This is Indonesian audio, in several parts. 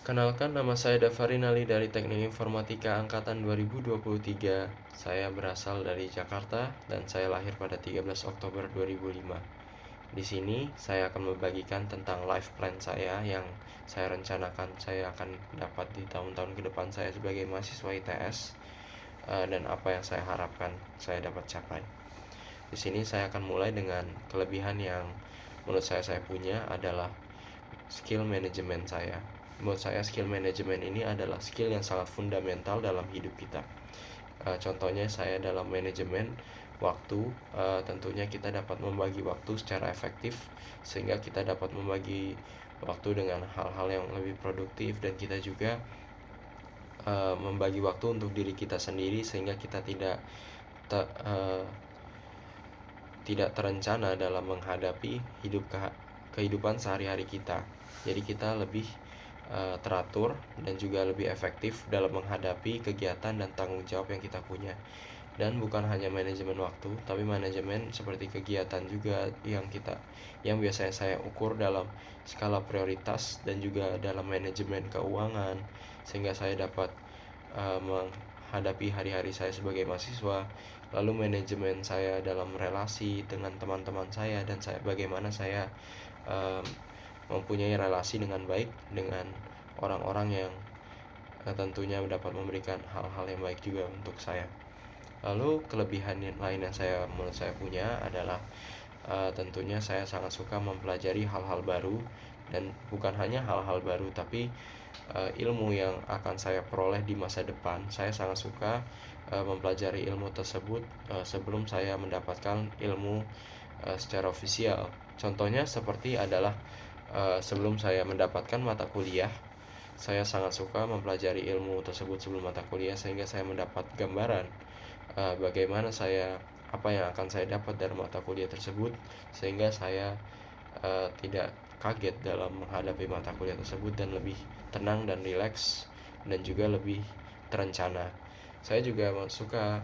Kenalkan, nama saya Dafarin Ali dari Teknik Informatika Angkatan 2023. Saya berasal dari Jakarta dan saya lahir pada 13 Oktober 2005. Di sini saya akan membagikan tentang life plan saya yang saya rencanakan saya akan dapat di tahun-tahun ke depan saya sebagai mahasiswa ITS, dan apa yang saya harapkan saya dapat capai. Di sini saya akan mulai dengan kelebihan yang menurut saya punya adalah skill manajemen saya. Menurut saya skill manajemen ini adalah skill yang sangat fundamental dalam hidup kita. Contohnya saya dalam manajemen waktu, tentunya kita dapat membagi waktu secara efektif sehingga kita dapat membagi waktu dengan hal-hal yang lebih produktif, dan kita juga membagi waktu untuk diri kita sendiri sehingga kita tidak terencana dalam menghadapi kehidupan sehari-hari kita. Jadi kita lebih teratur dan juga lebih efektif dalam menghadapi kegiatan dan tanggung jawab yang kita punya. Dan bukan hanya manajemen waktu, tapi manajemen seperti kegiatan juga yang biasanya saya ukur dalam skala prioritas dan juga dalam manajemen keuangan, sehingga saya dapat menghadapi hari-hari saya sebagai mahasiswa. Lalu manajemen saya dalam relasi dengan teman-teman saya, dan bagaimana saya mempunyai relasi dengan baik dengan orang-orang yang tentunya dapat memberikan hal-hal yang baik juga untuk saya. Lalu kelebihan lain yang menurut saya punya adalah tentunya saya sangat suka mempelajari hal-hal baru, dan bukan hanya hal-hal baru tapi ilmu yang akan saya peroleh di masa depan. Saya sangat suka mempelajari ilmu tersebut sebelum saya mendapatkan ilmu secara ofisial. Contohnya seperti adalah sebelum saya mendapatkan mata kuliah, saya sangat suka mempelajari ilmu tersebut sebelum mata kuliah sehingga saya mendapat gambaran bagaimana apa yang akan saya dapat dari mata kuliah tersebut, sehingga saya tidak kaget dalam menghadapi mata kuliah tersebut dan lebih tenang dan rileks dan juga lebih terencana. Saya juga suka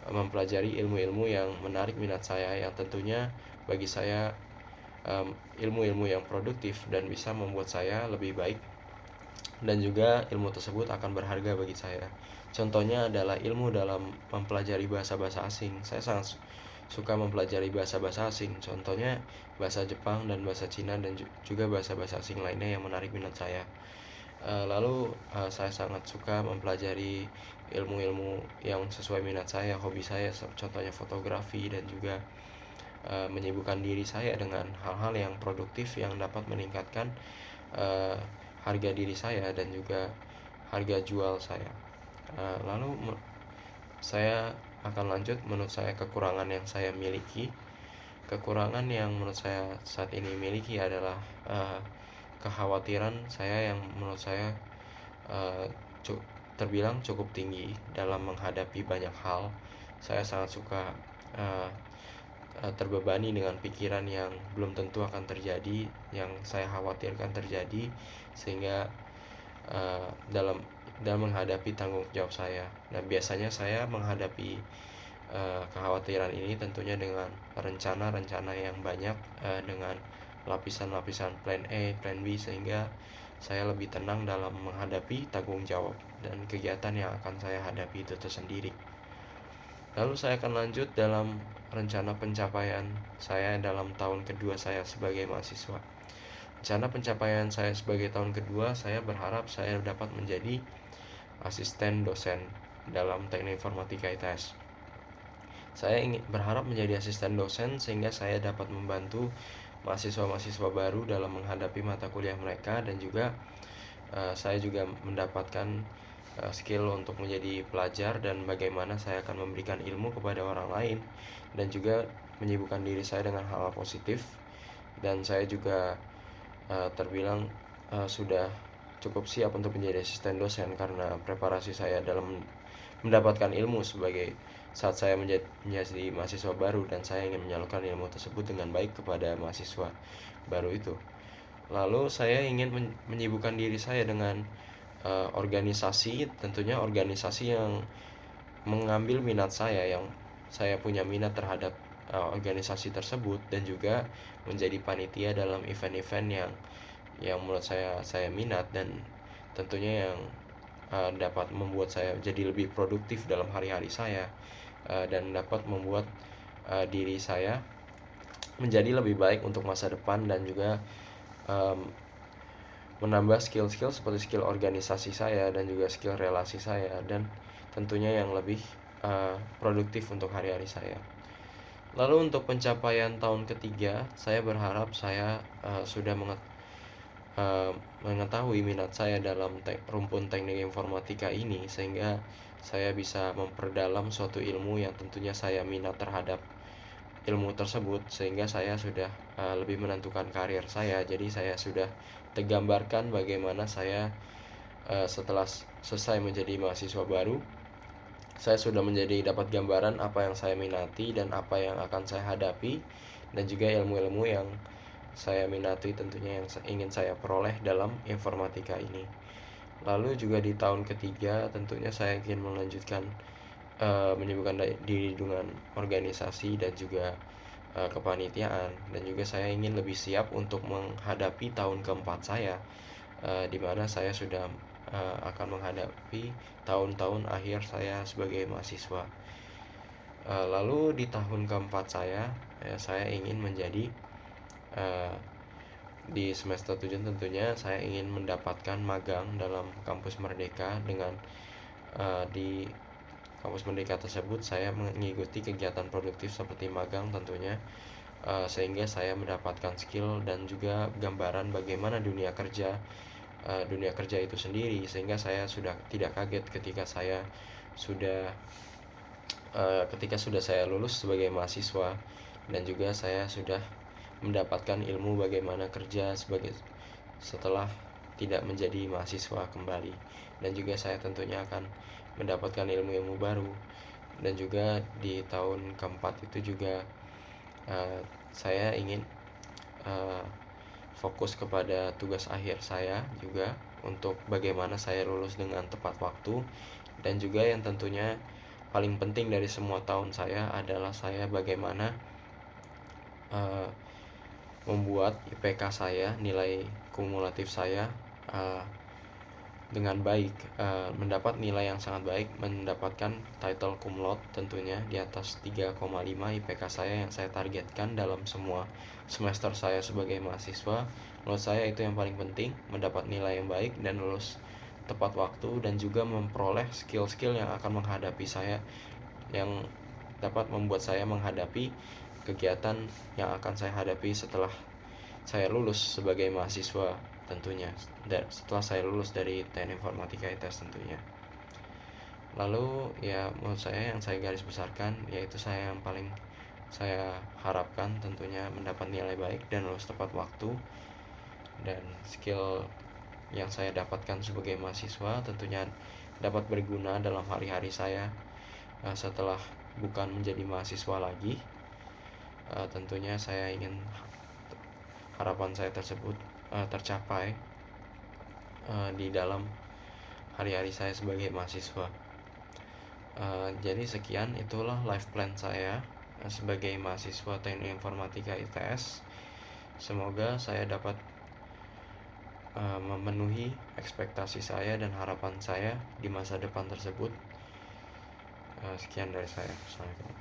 mempelajari ilmu-ilmu yang menarik minat saya, yang tentunya bagi saya ilmu-ilmu yang produktif dan bisa membuat saya lebih baik, dan juga ilmu tersebut akan berharga bagi saya. Contohnya adalah ilmu dalam mempelajari bahasa-bahasa asing. Saya sangat suka mempelajari bahasa-bahasa asing, contohnya bahasa Jepang dan bahasa Cina, dan juga bahasa-bahasa asing lainnya yang menarik minat saya. Lalu saya sangat suka mempelajari ilmu-ilmu yang sesuai minat saya, hobi saya, contohnya fotografi, dan juga menyibukkan diri saya dengan hal-hal yang produktif yang dapat meningkatkan harga diri saya dan juga harga jual saya. Lalu saya akan lanjut, menurut saya kekurangan yang saya miliki. Kekurangan yang menurut saya saat ini miliki adalah kekhawatiran saya yang menurut saya terbilang cukup tinggi dalam menghadapi banyak hal. Saya sangat suka terbebani dengan pikiran yang belum tentu akan terjadi, yang saya khawatirkan terjadi, sehingga dalam menghadapi tanggung jawab saya. Nah, biasanya saya menghadapi kekhawatiran ini tentunya dengan rencana-rencana yang banyak, dengan lapisan-lapisan plan A, plan B, sehingga saya lebih tenang dalam menghadapi tanggung jawab dan kegiatan yang akan saya hadapi itu tersendiri. Lalu saya akan lanjut dalam rencana pencapaian saya dalam tahun kedua saya sebagai mahasiswa. Rencana pencapaian saya sebagai tahun kedua, saya berharap saya dapat menjadi asisten dosen dalam Teknik Informatika ITS. Saya berharap menjadi asisten dosen sehingga saya dapat membantu mahasiswa-mahasiswa baru dalam menghadapi mata kuliah mereka, dan juga saya juga mendapatkan skill untuk menjadi pelajar dan bagaimana saya akan memberikan ilmu kepada orang lain, dan juga menyibukkan diri saya dengan hal-hal positif. Dan saya juga terbilang sudah cukup siap untuk menjadi asisten dosen karena preparasi saya dalam mendapatkan ilmu saat saya menjadi mahasiswa baru, dan saya ingin menyalurkan ilmu tersebut dengan baik kepada mahasiswa baru itu. Lalu saya ingin menyibukkan diri saya dengan organisasi, tentunya organisasi yang mengambil minat saya, yang saya punya minat terhadap organisasi tersebut, dan juga menjadi panitia dalam event-event yang menurut saya minat, dan tentunya yang dapat membuat saya jadi lebih produktif dalam hari-hari saya, dan dapat membuat diri saya menjadi lebih baik untuk masa depan, dan juga menambah skill-skill seperti skill organisasi saya dan juga skill relasi saya, dan tentunya yang lebih produktif untuk hari-hari saya. Lalu untuk pencapaian tahun ketiga, saya berharap saya sudah mengetahui minat saya dalam rumpun teknik informatika ini, sehingga saya bisa memperdalam suatu ilmu yang tentunya saya minat terhadap ilmu tersebut, sehingga saya sudah lebih menentukan karir saya. Jadi saya sudah tergambarkan bagaimana saya setelah selesai menjadi mahasiswa baru, saya sudah dapat gambaran apa yang saya minati dan apa yang akan saya hadapi, dan juga ilmu-ilmu yang saya minati tentunya yang ingin saya peroleh dalam informatika ini. Lalu juga di tahun ketiga tentunya saya ingin melanjutkan menyibukkan diri dengan organisasi dan juga kepanitiaan, dan juga saya ingin lebih siap untuk menghadapi tahun keempat saya, di mana saya sudah akan menghadapi tahun-tahun akhir saya sebagai mahasiswa. Lalu di tahun keempat saya ingin menjadi di semester 7 tentunya saya ingin mendapatkan magang dalam kampus Merdeka. Dengan di kampus Merdeka tersebut saya mengikuti kegiatan produktif seperti magang tentunya, sehingga saya mendapatkan skill dan juga gambaran bagaimana dunia kerja itu sendiri, sehingga saya sudah tidak kaget ketika sudah saya lulus sebagai mahasiswa, dan juga saya sudah mendapatkan ilmu bagaimana kerja setelah tidak menjadi mahasiswa kembali, dan juga saya tentunya akan mendapatkan ilmu-ilmu baru. Dan juga di tahun keempat itu juga saya ingin fokus kepada tugas akhir saya juga, untuk bagaimana saya lulus dengan tepat waktu, dan juga yang tentunya paling penting dari semua tahun saya adalah saya bagaimana membuat IPK saya, nilai kumulatif saya dengan baik, mendapat nilai yang sangat baik, mendapatkan title cum laude tentunya di atas 3,5 IPK saya yang saya targetkan dalam semua semester saya sebagai mahasiswa. Menurut saya itu yang paling penting, mendapat nilai yang baik dan lulus tepat waktu, dan juga memperoleh skill-skill yang akan menghadapi saya, yang dapat membuat saya menghadapi kegiatan yang akan saya hadapi setelah saya lulus sebagai mahasiswa tentunya, setelah saya lulus dari Teknik Informatika ITS tentunya. Lalu ya menurut saya yang saya garis besarkan yaitu saya yang paling saya harapkan tentunya mendapat nilai baik dan lulus tepat waktu, dan skill yang saya dapatkan sebagai mahasiswa tentunya dapat berguna dalam hari-hari saya setelah bukan menjadi mahasiswa lagi. Tentunya saya ingin harapan saya tersebut tercapai di dalam hari-hari saya sebagai mahasiswa. Jadi sekian, itulah life plan saya sebagai mahasiswa Teknik Informatika ITS. Semoga saya dapat memenuhi ekspektasi saya dan harapan saya di masa depan tersebut. Sekian dari saya. Assalamualaikum.